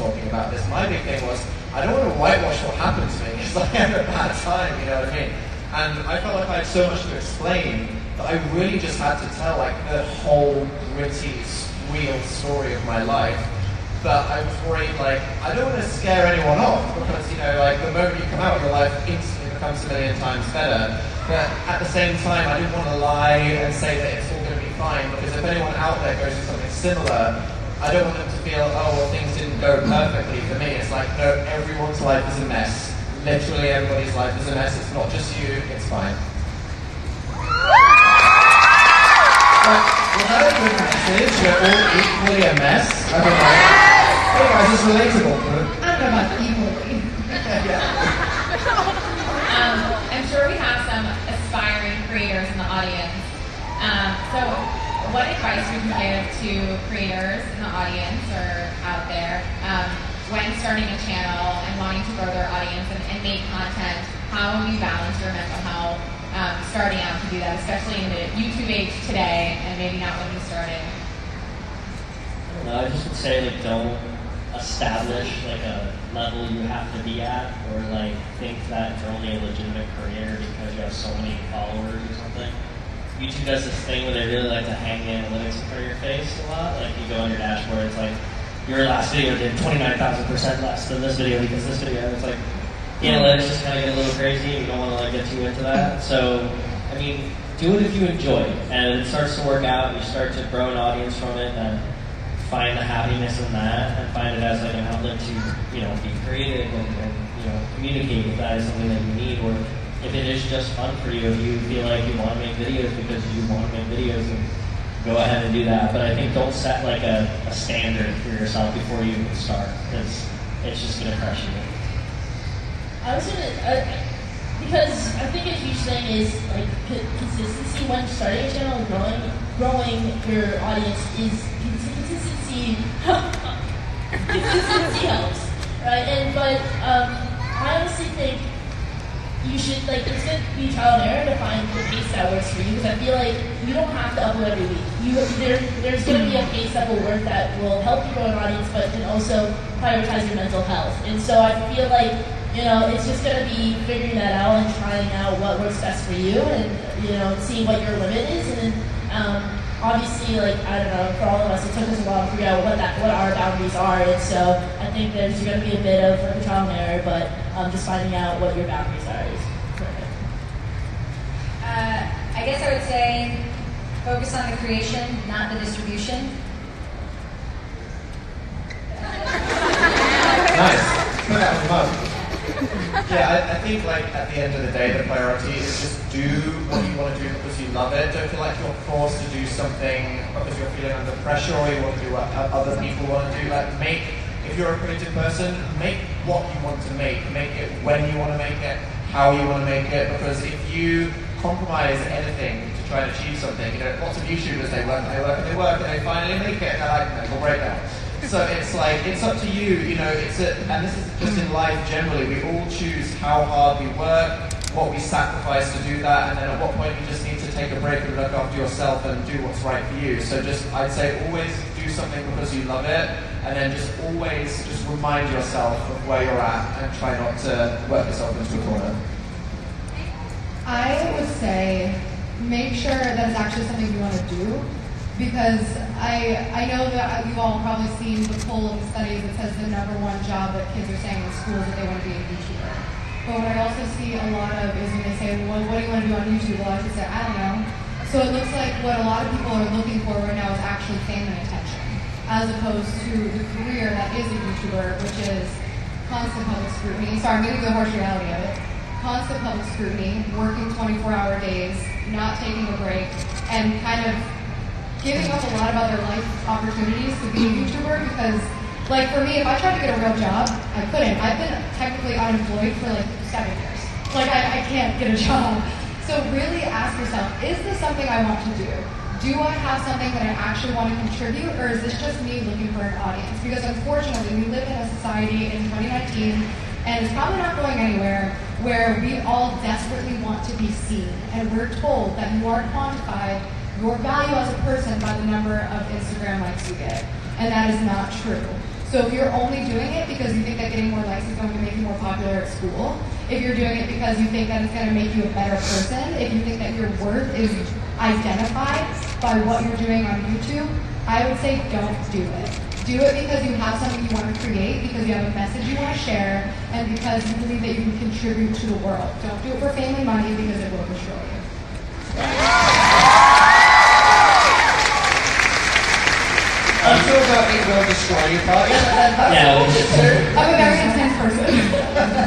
talking about this. My big thing was, I don't want to whitewash what happened to me because I had a bad time, you know what I mean? And I felt like I had so much to explain that I really just had to tell like the whole gritty, real story of my life. But I was worried, like, I don't want to scare anyone off because, you know, like the moment you come out, your life instantly becomes a million times better. But at the same time, I didn't want to lie and say that it's all going to be fine because if anyone out there goes through something similar, I don't want them to feel, oh, well, things didn't go perfectly for me. It's like, no, everyone's life is a mess. Literally everybody's life is a mess. It's not just you, it's fine. Was that a good message? We're all equally a mess? I don't know. Hey guys, it's relatable. I don't know about equally. I'm sure we have some aspiring creators in the audience. So what advice would you give to creators in the audience or out there when starting a channel and wanting to grow their audience and make content? How do you balance your mental health starting out to do that, especially in the YouTube age today and maybe not when you started? I don't know, I just would say like don't establish like a level you have to be at or like think that you're only a legitimate career because you have so many followers or something. YouTube does this thing where they really like to hang the analytics in front of your face a lot. Like you go on your dashboard, it's like your last video did 29,000% less than this video because this video, it's like the analytics just kind of get a little crazy. You don't want to like get too into that. So, I mean, do it if you enjoy it, and it starts to work out. You start to grow an audience from it, and find the happiness in that, and find it as like an outlet to, you know, be creative and you know, communicate if that is something that you need, or if it is just fun for you, if you feel like you want to make videos because you want to make videos, and go ahead and do that. But I think don't set like a standard for yourself before you even start, because it's just going to crush you. I was gonna, because I think a huge thing is like consistency when starting a channel and growing your audience is consistency. Consistency helps, right? But I honestly think you should like it's gonna be trial and error to find the pace that works for you, because I feel like you don't have to upload every week. There's gonna be a pace that will work that will help you grow an audience, but can also prioritize your mental health. And so I feel like, you know, it's just going to be figuring that out and trying out what works best for you, and, you know, seeing what your limit is. And then, obviously, like, I don't know, for all of us, it took us a while to figure out what our boundaries are. And so I think there's going to be a bit of like, a trial and error, but just finding out what your boundaries are is perfect. I guess I would say focus on the creation, not the distribution. Nice. Put that on the mug. Yeah, I think like at the end of the day, the priority is just do what you want to do because you love it. Don't feel like you're forced to do something because you're feeling under pressure or you want to do what other people want to do. Like if you're a creative person, make what you want to make. Make it when you want to make it, how you want to make it. Because if you compromise anything to try and achieve something, you know, lots of YouTubers, they work and they finally make it and they're like, mental breakdown. So it's like, it's up to you, you know, and this is just in life generally, we all choose how hard we work, what we sacrifice to do that, and then at what point you just need to take a break and look after yourself and do what's right for you. So just, I'd say always do something because you love it, and then just always just remind yourself of where you're at and try not to work yourself into a corner. I would say make sure that it's actually something you want to do. Because I know that you've all probably seen the poll of the studies that says the #1 job that kids are saying in school is that they want to be a YouTuber. But what I also see a lot of is when they say, well, what do you want to do on YouTube? Well, I should say, I don't know. So it looks like what a lot of people are looking for right now is actually fame and attention, as opposed to the career that is a YouTuber, which is constant public scrutiny. Sorry, I'm going to go harsh reality of it. Constant public scrutiny, working 24-hour days, not taking a break, and kind of giving up a lot about their life opportunities to be a YouTuber. Because, like, for me, if I tried to get a real job, I couldn't. I've been technically unemployed for like 7 years. Like, I can't get a job. So really ask yourself, is this something I want to do? Do I have something that I actually want to contribute, or is this just me looking for an audience? Because unfortunately, we live in a society in 2019, and it's probably not going anywhere, where we all desperately want to be seen. And we're told that you are quantified, your value as a person, by the number of Instagram likes you get. And that is not true. So if you're only doing it because you think that getting more likes is going to make you more popular at school, if you're doing it because you think that it's going to make you a better person, if you think that your worth is identified by what you're doing on YouTube, I would say don't do it. Do it because you have something you want to create, because you have a message you want to share, and because you believe that you can contribute to the world. Don't do it for family money because it will destroy you. I'm sure that it will destroy you, but I'm a very intense person.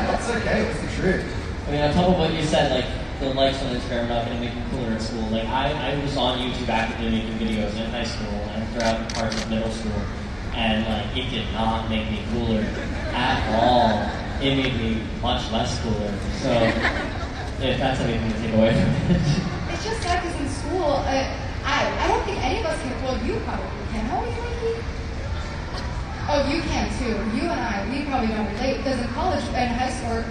that's okay, it's the truth. I mean, on top of what you said, like, the likes on Instagram are not going to make you cooler at school. Like, I was on YouTube actively making videos in high school and throughout parts of middle school, and, like, it did not make me cooler at all. It made me much less cooler. So, if that's anything to take away from it. It's just sad because in school, I don't think any of us can, well, you probably can. How old are you, Mikey? Oh, you can too. You and I, we probably don't relate because in college and high school,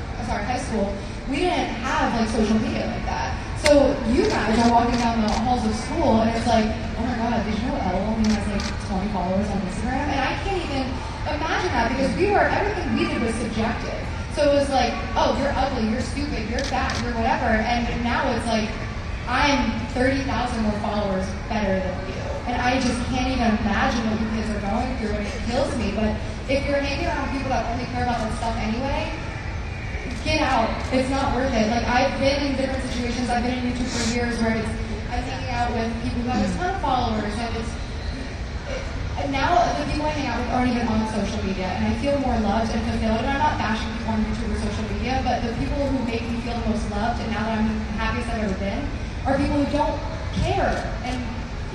we didn't have like social media like that. So you guys are walking down the halls of school and it's like, oh my god, did you know Elle only has like 20 followers on Instagram? And I can't even imagine that because everything we did was subjective. So it was like, oh, you're ugly, you're stupid, you're fat, you're whatever. And now it's like, I'm 30,000 more followers better than you. And I just can't even imagine what you kids are going through, and it kills me. But if you're hanging around people that only care about that stuff anyway, get out. It's not worth it. Like, I've been in different situations. I've been in YouTube for years where I'm hanging out with people who have a ton of followers, and now the people I hang out with aren't even on social media, and I feel more loved and fulfilled. And I'm not bashing people on YouTube or social media, but the people who make me feel the most loved, and now that I'm the happiest I've ever been, are people who don't care. And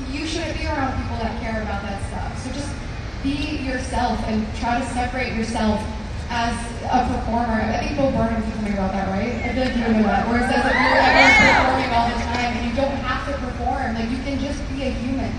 you shouldn't be around people that care about that stuff. So just be yourself and try to separate yourself as a performer. I think Bo Burnham said something about that, right? I feel like you know that, where it says that you're performing all the time and you don't have to perform. Like, you can just be a human.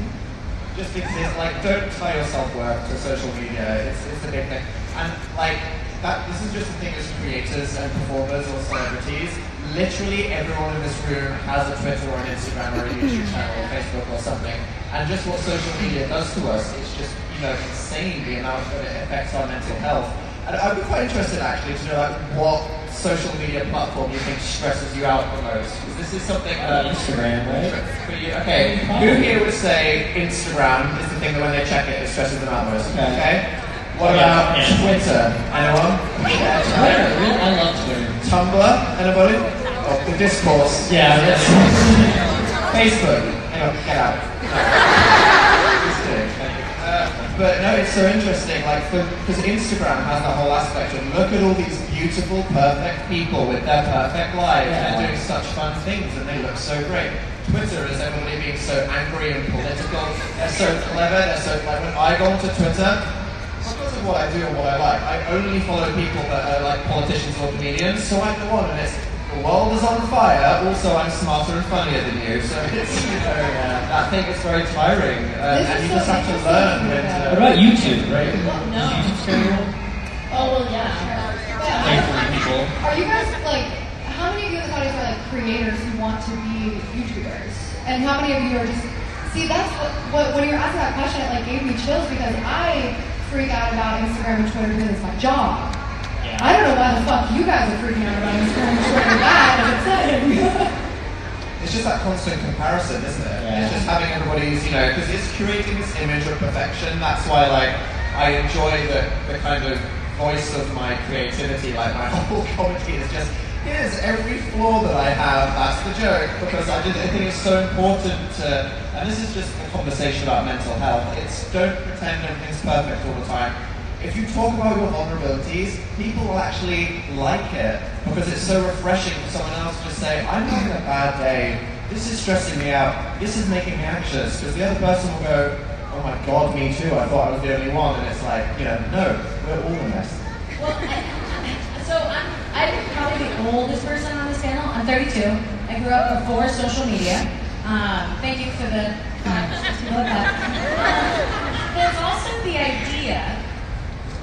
Just exist, like, don't tie your self-worth to social media. It's a big thing. And like that, this is just the thing as creators and performers or celebrities. Literally everyone in this room has a Twitter or an Instagram or a YouTube channel or Facebook or something. And just what social media does to us, it's just, insane the amount that it affects our mental health. And I'd be quite interested actually to know like what social media platform you think stresses you out the most. Because this is something Instagram, right? For you. Okay, who here would say Instagram is the thing that when they check it, it stresses them out most? Okay. What about Twitter? Anyone? Yeah, Twitter. I love Twitter. Tumblr? Anybody? Oh, the discourse. Yeah. Facebook. Hang on, get out. Just kidding. But no, it's so interesting, like, because Instagram has the whole aspect of look at all these beautiful, perfect people with their perfect lives, and they're doing such fun things, and they look so great. Twitter is everybody being so angry and political, they're so clever, they're so, like, when I go onto Twitter, because of what I do and what I like, I only follow people that are like politicians or comedians, so I go on and it's, the world is on fire, also I'm smarter and funnier than you, so it's, I think it's very tiring, and you just have to learn when to... What about YouTube? Right? No. Is YouTube terrible? Oh, well, yeah. People. Are you guys, like, how many of you in this audience are, like, creators who want to be YouTubers? And how many of you are just, see, that's what when you're asking that question, it, like, gave me chills because I freak out about Instagram and Twitter because it's my job. Yeah. I don't know why the fuck you guys are freaking out about Instagram and Twitter that is upsetting. It's just that constant comparison, isn't it? Yeah. It's just having everybody's, because it's curating this image of perfection. That's why, like, I enjoy the kind of voice of my creativity. Like, my whole comedy is just, here's every flaw that I have, that's the joke. Because I think it's so important to, and this is just a conversation about mental health. It's don't pretend everything's perfect all the time. If you talk about your vulnerabilities, people will actually like it because it's so refreshing for someone else to just say, I'm having a bad day, this is stressing me out, this is making me anxious, because the other person will go, oh my god, me too, I thought I was the only one, and it's like, no, we're all a mess. Well, I'm probably the oldest person on this panel. I'm 32. I grew up before social media. Thank you for the love that. There's also the idea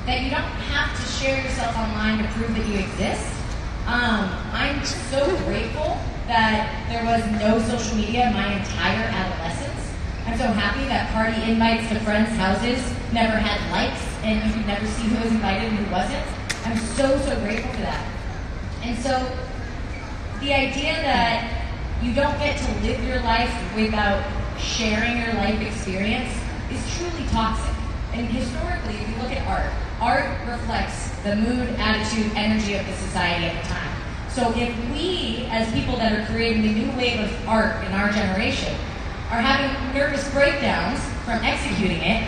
that you don't have to share yourself online to prove that you exist. I'm so grateful that there was no social media my entire adolescence. I'm so happy that party invites to friends' houses never had likes and you could never see who was invited and who wasn't. I'm so, so grateful for that. And so the idea that you don't get to live your life without sharing your life experience is truly toxic. And historically, if you look at art, art reflects the mood, attitude, energy of the society at the time. So if we, as people that are creating the new wave of art in our generation, are having nervous breakdowns from executing it,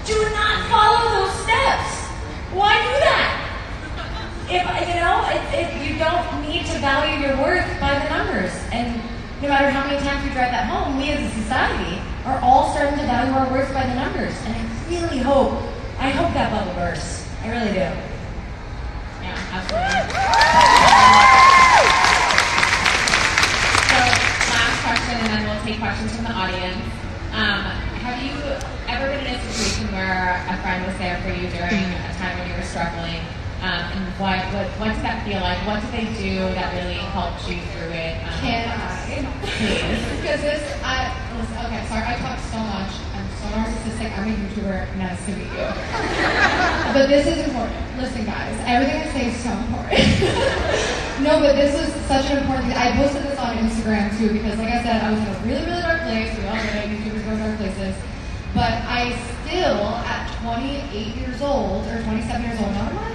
do not follow those steps. Why do that? If you don't need to value your worth by the numbers. And no matter how many times we drive that home, we as a society are all starting to value our worth by the numbers. And I hope that bubble bursts. I really do. Yeah, absolutely. So, last question, and then we'll take questions from the audience. Have you ever been in a situation where a friend was there for you during a time when you were struggling? And what did that feel like? What did they do that really helped you through it? Can I? Please. Because okay, sorry, I talk so much. I'm so narcissistic. I'm a YouTuber. Nice to meet you. But this is important. Listen, guys, everything I say is so important. No, but this was such an important thing. I posted this on Instagram too because, like I said, I was in a really, really dark place. We all know YouTubers go dark places. But I still, at 28 years old, or 27 years old, how am I?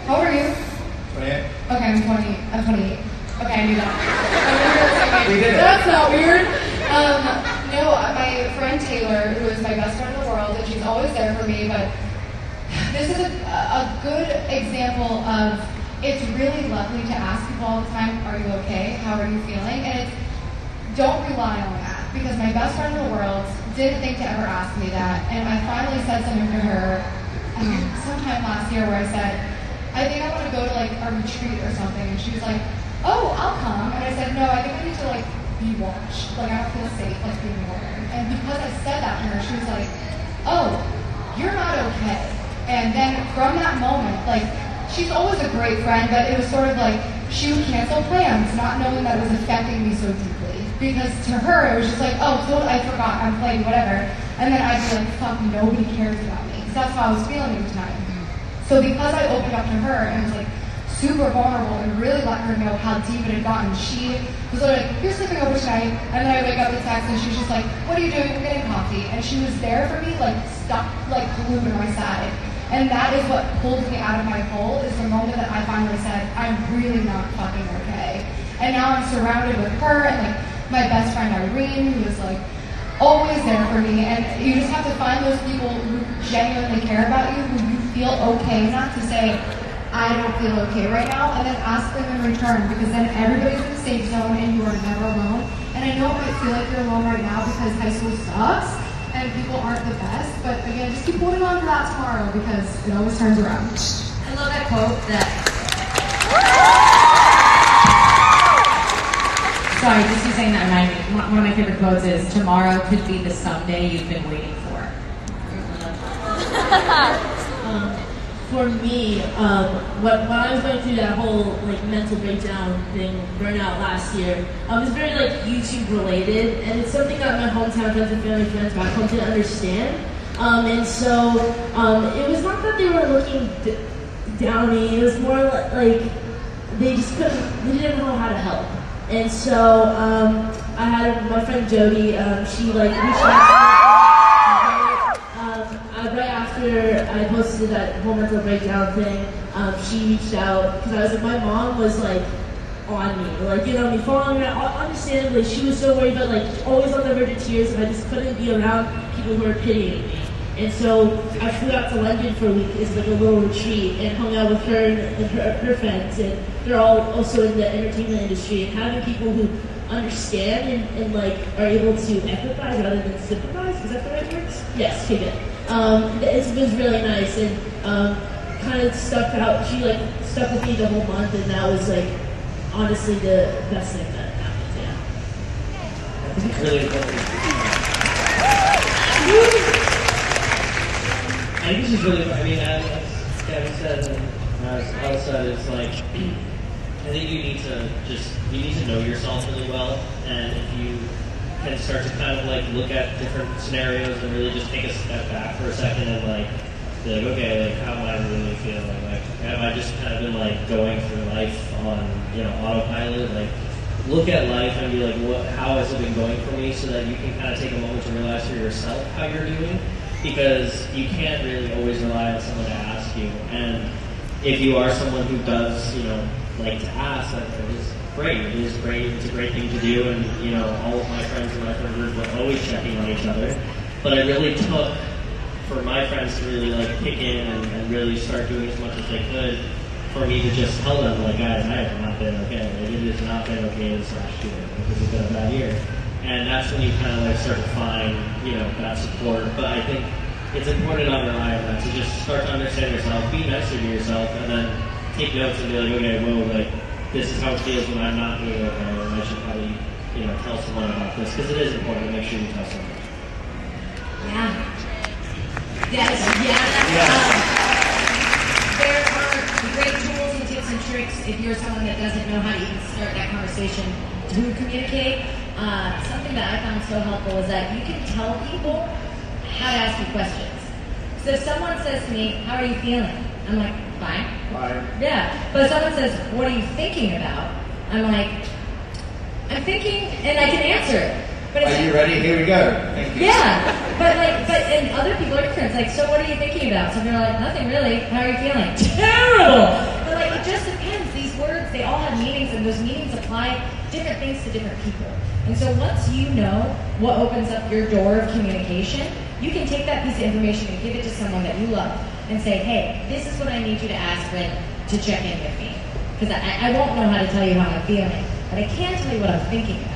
How old are you? 28. Okay, I'm 28. Okay, I knew that. We did it. That's not weird. No, my friend Taylor, who is my best friend in the world, and she's always there for me, but this is a good example of it's really lovely to ask people all the time, are you okay? How are you feeling? And don't rely on that, because my best friend in the world didn't think to ever ask me that, and I finally said something to her sometime last year where I said, I think I want to go to like a retreat or something, and she was like, oh, I'll come. And I said, no, I think I need to like be watched. Like I don't feel safe like being alone. And because I said that to her, she was like, oh, you're not okay. And then from that moment, like she's always a great friend, but it was sort of like she would cancel plans, not knowing that it was affecting me so deeply. Because to her, it was just like, oh, I forgot, I'm playing, whatever. And then I'd be like, fuck, nobody cares about me. Because that's how I was feeling at the time. So because I opened up to her and was like super vulnerable and really let her know how deep it had gotten, she was like, you're sleeping over tonight. And then I wake up to text and she was just like, what are you doing? We're getting coffee. And she was there for me, like stuck, like glued to my side. And that is what pulled me out of my hole, is the moment that I finally said, I'm really not fucking okay. And now I'm surrounded with her and like my best friend Irene, who is like always there for me. And you just have to find those people who genuinely care about you, who you feel okay enough to say, I don't feel okay right now, and then ask them in return, because then everybody's in the safe zone and you are never alone. And I know it might feel like you're alone right now because high school sucks and people aren't the best, but again, just keep holding on to that tomorrow because it always turns around. I love that quote that... Sorry, just you saying that reminded me. One of my favorite quotes is, tomorrow could be the someday you've been waiting for. For me, when I was going through that whole like mental breakdown thing, burnout last year, it was very like YouTube related, and it's something that my hometown friends and family friends back home didn't understand. And so it was not that they were looking down on me; it was more like they didn't know how to help. And so I had my friend Jody. She like reached out to me. Right after I posted that whole mental breakdown thing, she reached out because I was like, my mom was like on me, like me following me. Understandably, she was so worried, but like always on the verge of tears, and I just couldn't be around people who were pitying me. And so I flew out to London for a week as like a little retreat and hung out with her and her friends, and they're all also in the entertainment industry, and having people who understand and like are able to empathize rather than sympathize. Is that the right words? Yes, okay, good. It was really nice and kind of stuck out. She like stuck with me the whole month, and that was like honestly the best thing that happened. Yeah. I think it's really important. I think this is really. I mean, as Kevin said and as Al said, it's like I think you need to know yourself really well, and if you can start to kind of like look at different scenarios and really just take a step back for a second and like be like, okay, like how am I really feeling? Like, have I just kind of been like going through life on, you know, autopilot? Like, look at life and be like, how has it been going for me, so that you can kind of take a moment to realize for yourself how you're doing, because you can't really always rely on someone to ask you. And if you are someone who does, you know, like to ask, like, it is great. It is great. It's a great thing to do. And, you know, all of my friends in my friend group were always checking on each other. But I really took for my friends to really like kick in and really start doing as much as they could for me to just tell them, like, guys, I have not been okay. Like, it has not been okay this last year. Like, it's been a bad year. And that's when you kind of like start to find, you know, that support. But I think it's important not to rely on that, to just start to understand yourself, be nicer to yourself, and then take notes and be like, okay, well, like, this is how it feels when I'm not doing okay, and I should probably, you know, tell someone about this, because it is important to make sure you tell someone. Yeah. Yes, yeah. There are great tools and tips and tricks if you're someone that doesn't know how to even start that conversation to communicate. Something that I found so helpful is that you can tell people how to ask you questions. So if someone says to me, how are you feeling? I'm like, fine. Fine. Yeah. But if someone says, what are you thinking about? I'm like, I'm thinking, and I can answer it. But are you ready? Here we go. Thank you. Yeah. And other people are different. It's like, so what are you thinking about? Some people are like, nothing really. How are you feeling? Terrible. But like, it just depends. These words, they all have meanings, and those meanings apply different things to different people. And so once you know what opens up your door of communication, you can take that piece of information and give it to someone that you love and say, hey, this is what I need you to ask Fred to check in with me. Because I won't know how to tell you how I'm feeling, but I can tell you what I'm thinking about.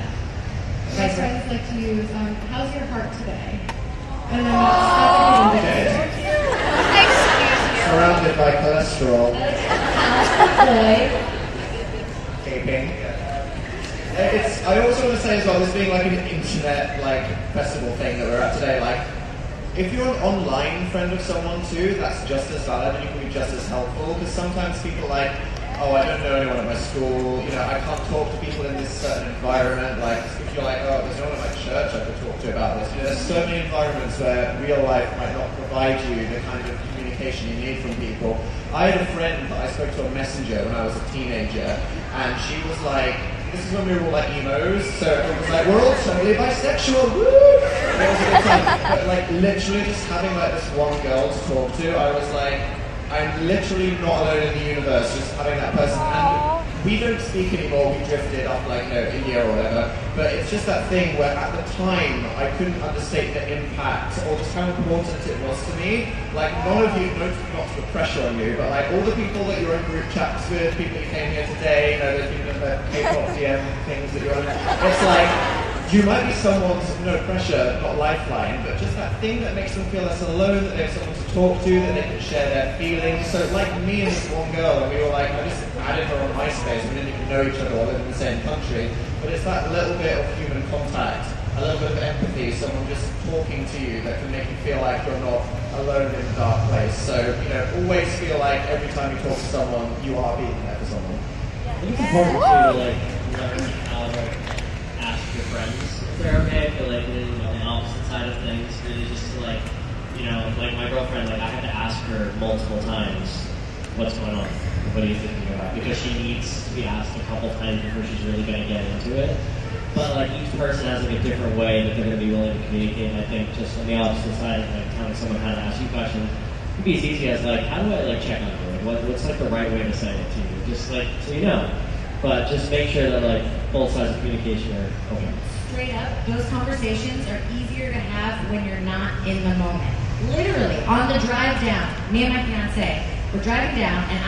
My friends like to use, how's your heart today? And then that's a good Okay. Surrounded by cholesterol. Gaping. I also want to say as well, this being like an internet like festival thing that we're at today, like if you're an online friend of someone too, that's just as valid and you can be just as helpful, because sometimes people are like, oh, I don't know anyone at my school, you know, I can't talk to people in this certain environment, like if you're like, oh, there's no one at my church I could talk to about this, you know, there's so many environments where real life might not provide you the kind of communication you need from people. I had a friend that I spoke to on Messenger when I was a teenager, and she was like, this is when we were all like emos, so it was like, we're all totally bisexual, woo! It was a good time. But like literally just having like this one girl to talk to, I was like, I'm literally not alone in the universe, just having that person. And we don't speak anymore, we drifted off like, you know, India or whatever, but it's just that thing where at the time I couldn't understate the impact or just how important it was to me. Like none of you, not to put pressure on you, but like all the people that you're in group chats with, people who came here today, you know, those people in the K-pop DM things that you're on, it's like, you might be someone's, no pressure, not lifeline, but just that thing that makes them feel less alone, that they have someone to talk to, that they can share their feelings. So like me and this one girl, and we were like, I just added her on MySpace, we didn't even know each other or live in the same country, but it's that little bit of human contact, a little bit of empathy, someone just talking to you that can make you feel like you're not alone in a dark place. So, you know, always feel like every time you talk to someone, you are being there for someone. I think it's important too to like learn how to like ask your friends if they're okay. I feel like on the opposite side of things, really just to like, you know, like my girlfriend, like I had to ask her multiple times, what's going on? What are you thinking about? Because she needs to be asked a couple times before she's really going to get into it. But like each person has like a different way that they're going to be willing to communicate. And I think just on the opposite side, like telling someone how to ask you questions, it could be as easy as like, how do I like check on you? Like, what's like the right way to say it to you? Just like so you know. But just make sure that like both sides of communication are okay. Straight up, those conversations are easier to have when you're not in the moment. Literally, on the drive down, me and my fiance, we're driving down, and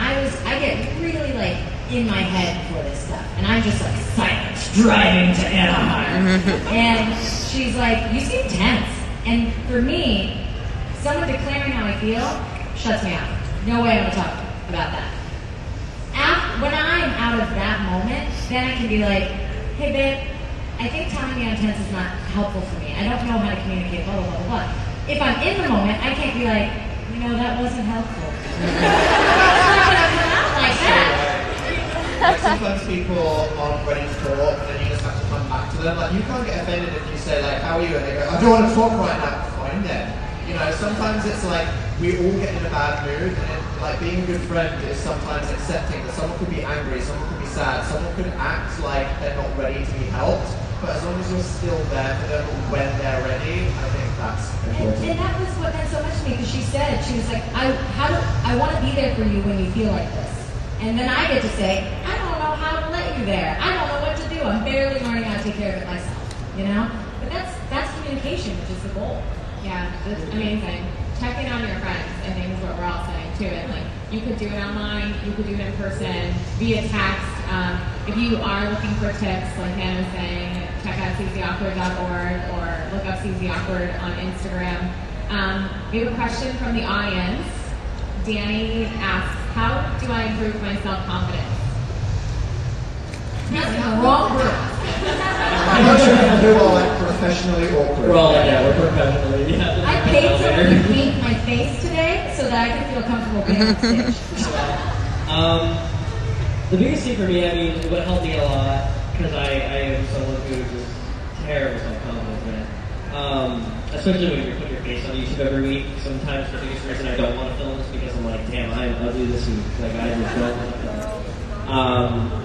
I get really like in my head for this stuff, and I'm just like silence driving to Anaheim, and she's like, you seem tense, and for me, someone declaring how I feel shuts me out. No way I'm gonna talk about that. When I'm out of that moment, then I can be like, hey babe, I think telling me I'm tense is not helpful for me. I don't know how to communicate, blah, blah, blah, blah. If I'm in the moment, I can't be like, you know, that wasn't helpful. It's not gonna come out like that. Like sometimes people aren't ready to talk, and then you just have to come back to them. Like you can't get offended if you say like, how are you? And they go, I don't want to talk right now. Fine then. You know, sometimes it's like, we all get in a bad mood, and like being a good friend is sometimes accepting that someone could be angry, someone could be sad, someone could act like they're not ready to be helped, but as long as you're still there for them when they're ready, I think that's important. And that was what meant so much to me, because she was like, I want to be there for you when you feel like this. And then I get to say, I don't know how to let you there. I don't know what to do. I'm barely learning how to take care of it myself, you know? But that's communication, which is the goal. Yeah, that's amazing. Check in on your friends, I think is what we're all saying too. And like, you could do it online, you could do it in person, via text. If you are looking for tips, like Hannah was saying, check out czawkward.org or look up czawkward on Instagram. We have a question from the audience. Danny asks, how do I improve my self-confidence? He's in the wrong group. I'm not sure if you all like professionally awkward. We're professionally. Yeah, I paid someone to paint my face today so that I could feel comfortable being on stage. The biggest thing for me, I mean, what helped me a lot, because I am someone who's just terrible self-confidence, man. Especially when you're putting your face on YouTube every week. Sometimes the biggest reason I don't want to film is because I'm like, damn, I'm ugly this week. Like, I just don't want to film.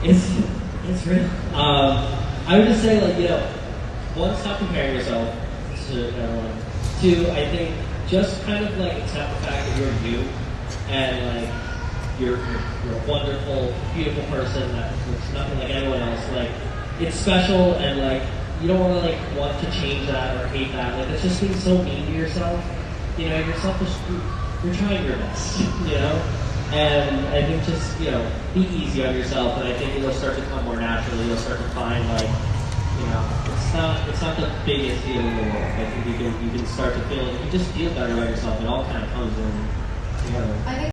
It's real. I would just say, like, you know, one, stop comparing yourself to everyone. Two, I think just kind of like accept the fact that you're you, and like you're a wonderful, beautiful person that looks nothing like anyone else. Like, it's special, and like you don't want to like want to change that or hate that. Like, it's just being so mean to yourself. You know, you're trying your best. You know. And I think just, you know, be easy on yourself, and I think it'll start to come more naturally. You'll start to find, like, you know, it's not the biggest deal in the world. I think you can start to feel, you just feel better about yourself. It all kind of comes in together. I think